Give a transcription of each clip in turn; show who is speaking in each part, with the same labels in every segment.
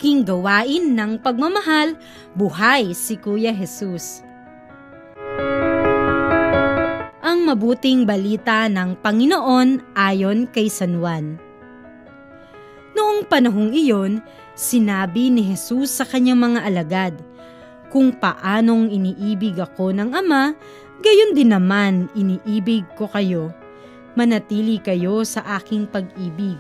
Speaker 1: aking gawain ng pagmamahal, buhay si Kuya Jesus. Ang mabuting balita ng Panginoon ayon kay San Juan. Noong panahong iyon, sinabi ni Jesus sa kanyang mga alagad, "Kung paanong iniibig ako ng Ama, gayon din naman iniibig ko kayo. Manatili kayo sa aking pag-ibig.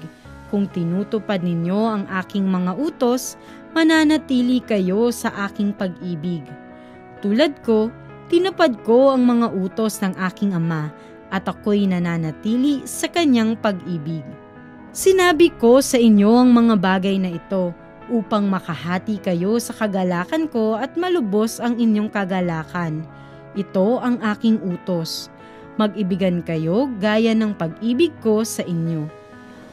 Speaker 1: Kung tinutupad ninyo ang aking mga utos, mananatili kayo sa aking pag-ibig. Tulad ko, tinupad ko ang mga utos ng aking Ama at ako'y nananatili sa kanyang pag-ibig. Sinabi ko sa inyo ang mga bagay na ito upang makahati kayo sa kagalakan ko at malubos ang inyong kagalakan. Ito ang aking utos. Mag-ibigan kayo gaya ng pag-ibig ko sa inyo.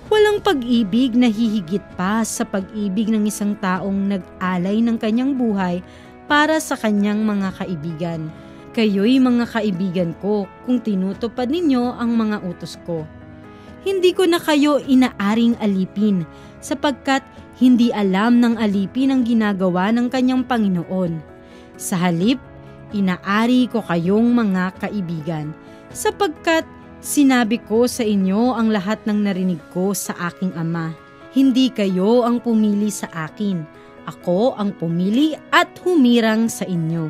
Speaker 1: Walang pag-ibig na hihigit pa sa pag-ibig ng isang taong nag-alay ng kanyang buhay para sa kanyang mga kaibigan. Kayo'y mga kaibigan ko kung tinutupad ninyo ang mga utos ko. Hindi ko na kayo inaaring alipin sapagkat hindi alam ng alipin ang ginagawa ng kanyang Panginoon. Sa halip, inaari ko kayong mga kaibigan sapagkat sinabi ko sa inyo ang lahat ng narinig ko sa aking Ama. Hindi kayo ang pumili sa akin, ako ang pumili at humirang sa inyo,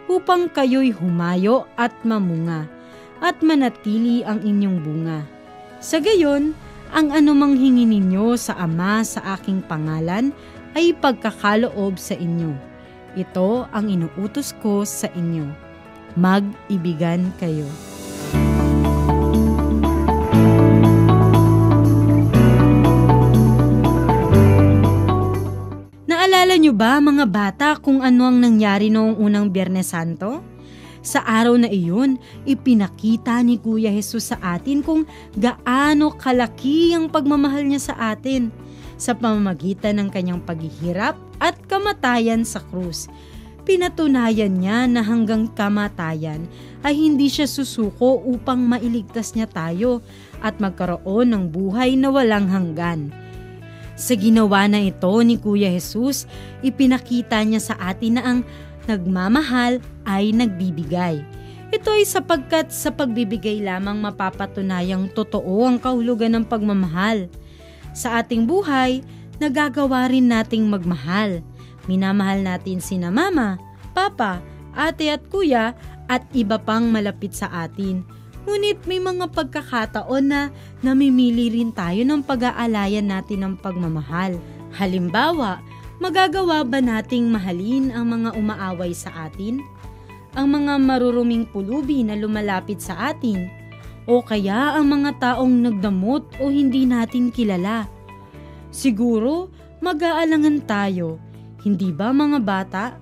Speaker 1: upang kayo'y humayo at mamunga, at manatili ang inyong bunga. Sa gayon, ang anumang hingi ninyo sa Ama sa aking pangalan ay pagkakaloob sa inyo. Ito ang inuutos ko sa inyo. Mag-ibigan kayo. Naalala niyo ba mga bata kung ano ang nangyari noong unang Biyernes Santo? Sa araw na iyon, ipinakita ni Kuya Jesus sa atin kung gaano kalaki ang pagmamahal niya sa atin sa pamamagitan ng kanyang paghihirap at kamatayan sa krus. Pinatunayan niya na hanggang kamatayan ay hindi siya susuko upang mailigtas niya tayo at magkaroon ng buhay na walang hanggan. Sa ginawa na ito ni Kuya Jesus, ipinakita niya sa atin na ang nagmamahal ay nagbibigay. Ito ay sapagkat sa pagbibigay lamang mapapatunayang totoo ang kahulugan ng pagmamahal. Sa ating buhay, nagagawa rin nating magmahal. Minamahal natin sina mama, papa, ate at kuya at iba pang malapit sa atin. Ngunit may mga pagkakataon na namimili rin tayo ng pag-aalayan natin ng pagmamahal. Halimbawa, magagawa ba nating mahalin ang mga umaaway sa atin? Ang mga maruruming pulubi na lumalapit sa atin? O kaya ang mga taong nagdamot o hindi natin kilala? Siguro, mag-aalangan tayo. Hindi ba mga bata?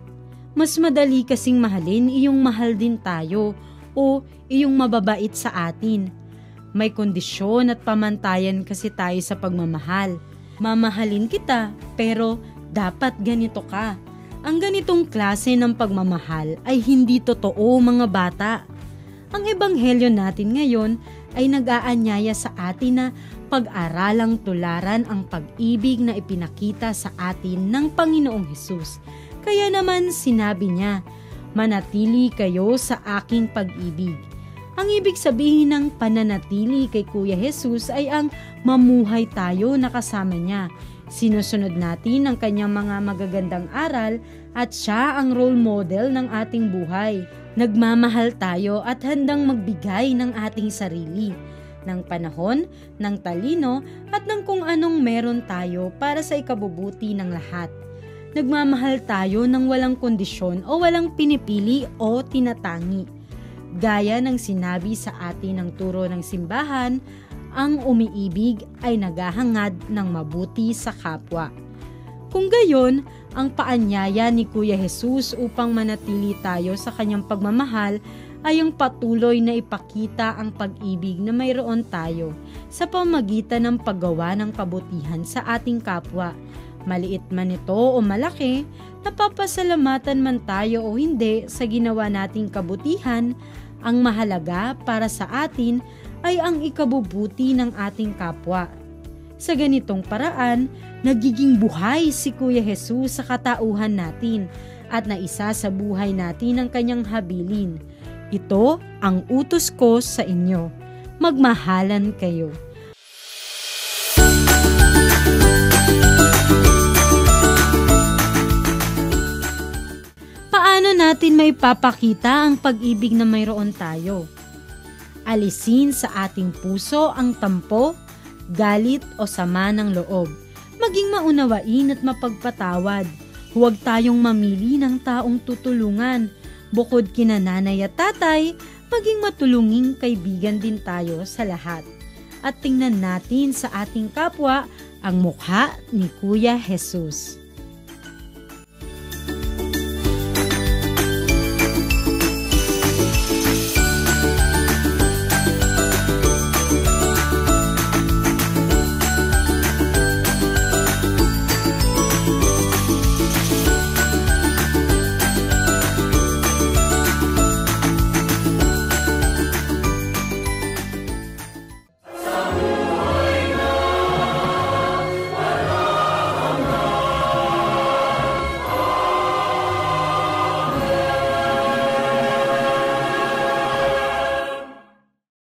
Speaker 1: Mas madali kasing mahalin iyong mahal din tayo o iyong mababait sa atin. May kondisyon at pamantayan kasi tayo sa pagmamahal. Mamahalin kita, pero dapat ganito ka. Ang ganitong klase ng pagmamahal ay hindi totoo mga bata. Ang ebanghelyo natin ngayon ay nag-aanyaya sa atin na pag-aralang tularan ang pag-ibig na ipinakita sa atin ng Panginoong Hesus. Kaya naman sinabi niya, manatili kayo sa aking pag-ibig. Ang ibig sabihin ng pananatili kay Kuya Jesus ay ang mamuhay tayo na kasama niya. Sinusunod natin ang kanyang mga magagandang aral at siya ang role model ng ating buhay. Nagmamahal tayo at handang magbigay ng ating sarili, ng panahon, ng talino at ng kung anong meron tayo para sa ikabubuti ng lahat. Nagmamahal tayo ng walang kondisyon o walang pinipili o tinatangi. Gaya ng sinabi sa atin ng turo ng simbahan, ang umiibig ay naghahangad ng mabuti sa kapwa. Kung gayon, ang paanyaya ni Kuya Jesus upang manatili tayo sa kanyang pagmamahal ay ang patuloy na ipakita ang pag-ibig na mayroon tayo sa pamamagitan ng paggawa ng kabutihan sa ating kapwa. Maliit man ito o malaki, napapasalamatan man tayo o hindi sa ginawa nating kabutihan, ang mahalaga para sa atin ay ang ikabubuti ng ating kapwa. Sa ganitong paraan, nagiging buhay si Kuya Jesus sa katauhan natin at naisa sa buhay natin ang kanyang habilin. Ito ang utos ko sa inyo. Magmahalan kayo. Paano natin may papakita ang pag-ibig na mayroon tayo? Alisin sa ating puso ang tampo, galit o sama ng loob. Maging maunawain at mapagpatawad. Huwag tayong mamili ng taong tutulungan. Bukod kina nanay at tatay, maging matulunging kaibigan din tayo sa lahat. At tingnan natin sa ating kapwa ang mukha ni Kuya Jesus.